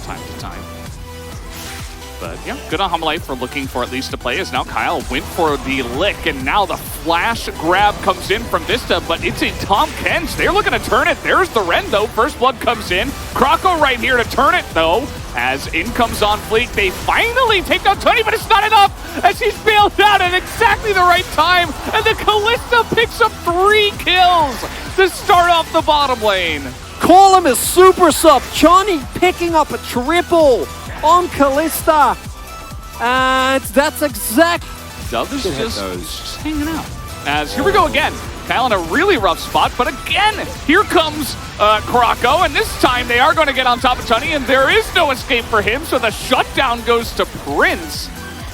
time to time. But yeah, good on HLE for looking for at least a play, as now Kyle went for the lick, and now the flash grab comes in from Vista, but it's a Tom Kench. They're looking to turn it. There's the Ren, though. First blood comes in. Kroko right here to turn it, though, as in comes on Fleek. They finally take down Tony, but it's not enough, as he's bailed out at exactly the right time, and the Kalista picks up 3 kills to start off the bottom lane. Call him a super sub. Johnny picking up a triple on Kalista. And that's exact. Dove is just hanging out. As here we go again. Kyle in a really rough spot, but again, here comes Kroko, and this time they are going to get on top of Tunney, and there is no escape for him, so the shutdown goes to Prince.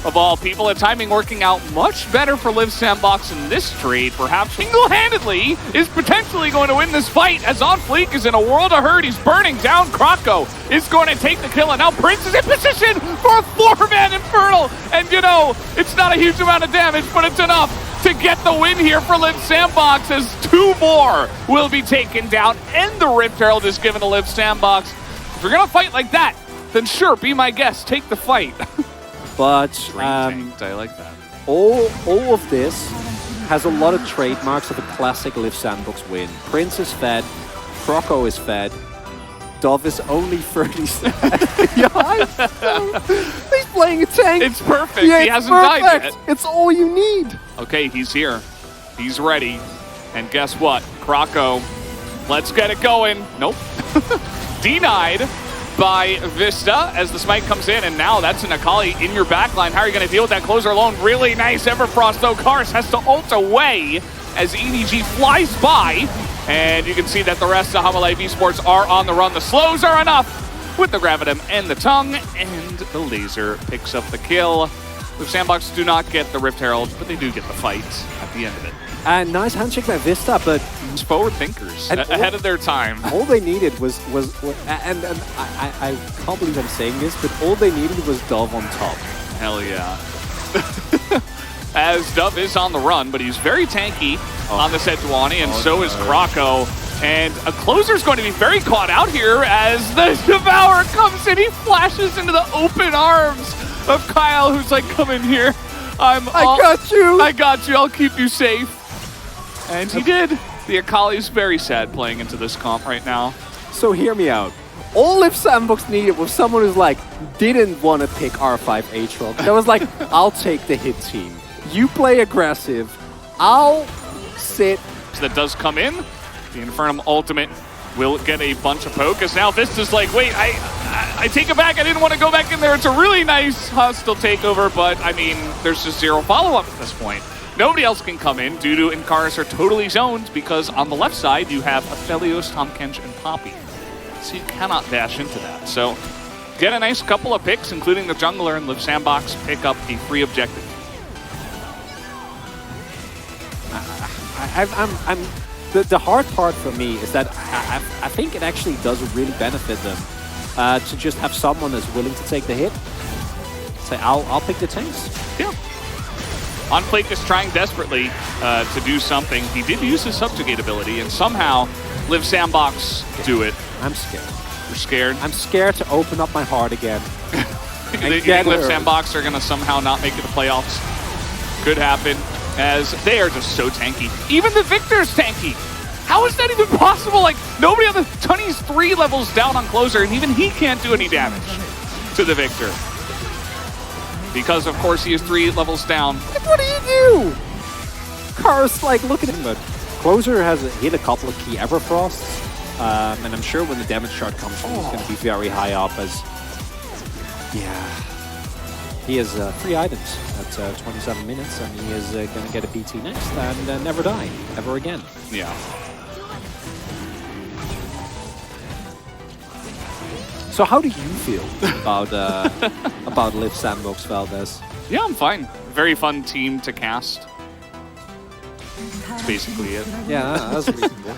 Of all people, a timing working out much better for Liv Sandbox in this trade. Perhaps single-handedly is potentially going to win this fight, as On Fleek is in a world of hurt. He's burning down. Kroko is going to take the kill, and now Prince is in position for a 4-man Infernal. And you know, it's not a huge amount of damage, but it's enough to get the win here for Liv Sandbox, as 2 more will be taken down, and the Rift Herald is given to Liv Sandbox. If you're going to fight like that, then sure, be my guest. Take the fight. But I like that. All of this has a lot of trademarks of a classic Liv Sandbox win. Prince is fed, Kroko is fed, Dove is only 30 He's playing a tank. It's perfect. Yeah, he hasn't died yet. It's all you need. Okay, he's here. He's ready. And guess what? Kroko, let's get it going. Nope. Denied by Vista as the smite comes in, and now that's an Akali in your backline. How are you going to deal with that closer alone? Really nice Everfrost, though. Karis has to ult away as EDG flies by, and you can see that the rest of HLE Esports are on the run. The slows are enough with the Gravitum and the Tongue, and the laser picks up the kill. The Sandbox do not get the Rift Herald, but they do get the fight at the end of it. And nice handshake by Vista, but forward thinkers ahead of their time. All they needed was and I can't believe I'm saying this, but all they needed was Dove on top. Hell yeah. As Dove is on the run, but he's very tanky on the Sejuani, and so is Kroko. And a closer's going to be very caught out here as the Devourer comes in. He flashes into the open arms of Kyle, who's like, come in here. I got you. I'll keep you safe. And he did. The Akali's very sad playing into this comp right now. So hear me out. All Liv Sandbox needed was someone who's like, didn't want to pick R5 Aatrox. That was like, I'll take the hit team. You play aggressive. I'll sit. So that does come in. The Infernum ultimate will get a bunch of poke, as now Vista's like, wait, I take it back. I didn't want to go back in there. It's a really nice hostile takeover, but I mean, there's just 0 follow-up at this point. Nobody else can come in. Dudu and Karis are totally zoned because on the left side you have Aphelios, Tom Kench, and Poppy. So you cannot dash into that. So get a nice couple of picks, including the jungler, and Liv Sandbox pick up a free objective. The hard part for me is that I think it actually does really benefit them to just have someone that's willing to take the hit. Say, I'll pick the tanks. Yeah. On Flake is trying desperately to do something. He did use his subjugate ability, and somehow Liv Sandbox do it. I'm scared. You're scared? I'm scared to open up my heart again. You think Liv Sandbox are going to somehow not make it to playoffs? Could happen, as they are just so tanky. Even the Victor's tanky. How is that even possible? Like, nobody on the Tunney's 3 levels down on closer, and even he can't do any damage to the Victor. Because, of course, he is 3 levels down. Like, what do you do? Karis, like, look at him. But Closer has hit a couple of key Everfrosts. And I'm sure when the damage chart comes from, he's going to be very high up as... Yeah. He has 3 items at 27 minutes, and he is going to get a PT next and never die, ever again. Yeah. So how do you feel about Liv Sandbox Valdez? Yeah, I'm fine. Very fun team to cast. That's basically it. Yeah, that's reasonable.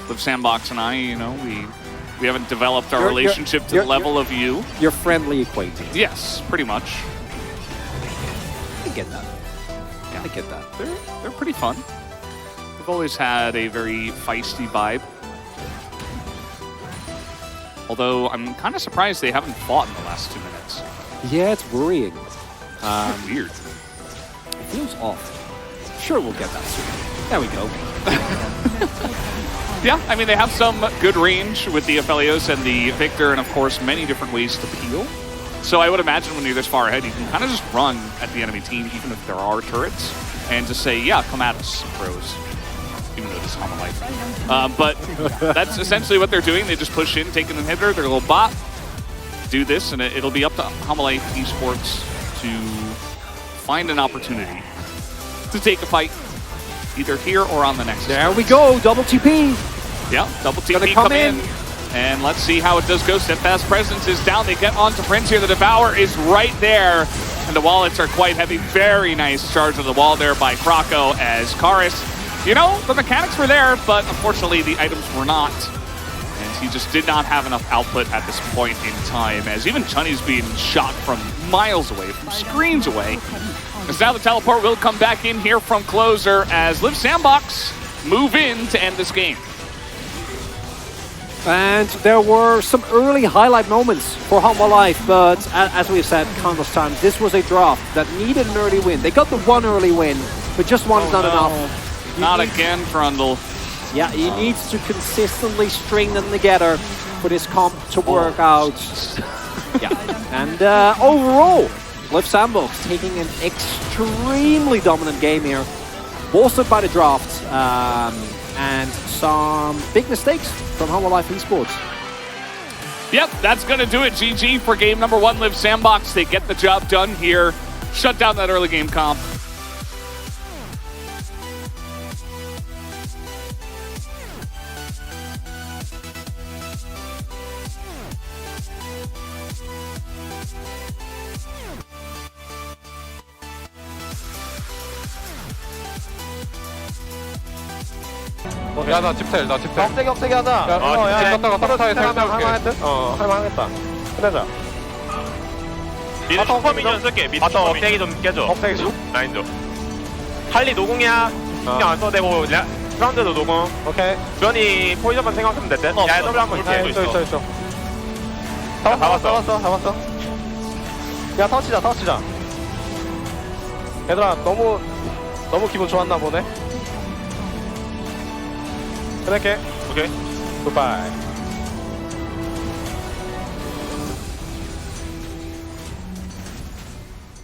Liv Sandbox and I, you know, we haven't developed our relationship to the level of you. You're friendly acquaintance. Yes, pretty much. I get that. Yeah. I get that. They're pretty fun. They've always had a very feisty vibe. Although I'm kind of surprised they haven't fought in the last 2 minutes. Yeah, it's worrying. Weird. It feels off. Sure, we'll get that soon. There we go. Yeah, I mean, they have some good range with the Aphelios and the Victor, and of course, many different ways to peel. So I would imagine when you're this far ahead, you can kind of just run at the enemy team, even if there are turrets, and just say, yeah, come at us, bros. Even though this is Hama Life. But that's essentially what they're doing. They just push in, take an inhibitor, their little bot, do this, and it'll be up to Hama Life Esports to find an opportunity to take a fight, either here or on the next. There we go, double TP. Yeah, double TP come in. And let's see how it does go. Steadfast Presence is down. They get onto Prince here. The Devour is right there. And the wallets are quite heavy. Very nice charge of the wall there by Krako as Karis. You know, the mechanics were there, but unfortunately the items were not. And he just did not have enough output at this point in time, as even Chunny's being shot from miles away, from screens away. As now the teleport will come back in here from Closer as Live Sandbox move in to end this game. And there were some early highlight moments for Hama Life, but as we've said countless times, this was a draft that needed an early win. They got the one early win, but just one's not enough. Not again, Trundle. Yeah, he needs to consistently string them together for this comp to work out. Yeah, and overall, Live Sandbox taking an extremely dominant game here, bolstered by the draft and some big mistakes from Hama Life Esports. Yep, that's going to do it. GG for game number 1, Live Sandbox. They get the job done here. Shut down that early game comp. 야, 나 집텔, 나 집텔. 억제기 하자. 야, 집 갔다가 탑타에 살짝 할만했대? 할만하겠다. 끝내자. 미드 슈퍼 미니언 쓸게. 미드 슈퍼 억제기 좀 깨줘. 억제기 좀. 라인 좀. 할리 노공이야. 신경 안 써도 되고 라운드도 노공. 오케이. 주원이 포지션만 생각하면 될 듯. 야, 더블 한번 있게. 있어. 잡았어. 야, 터치자. 얘들아, 너무 기분 좋았나 보네. 끝낼게. 오케이. 굿바이.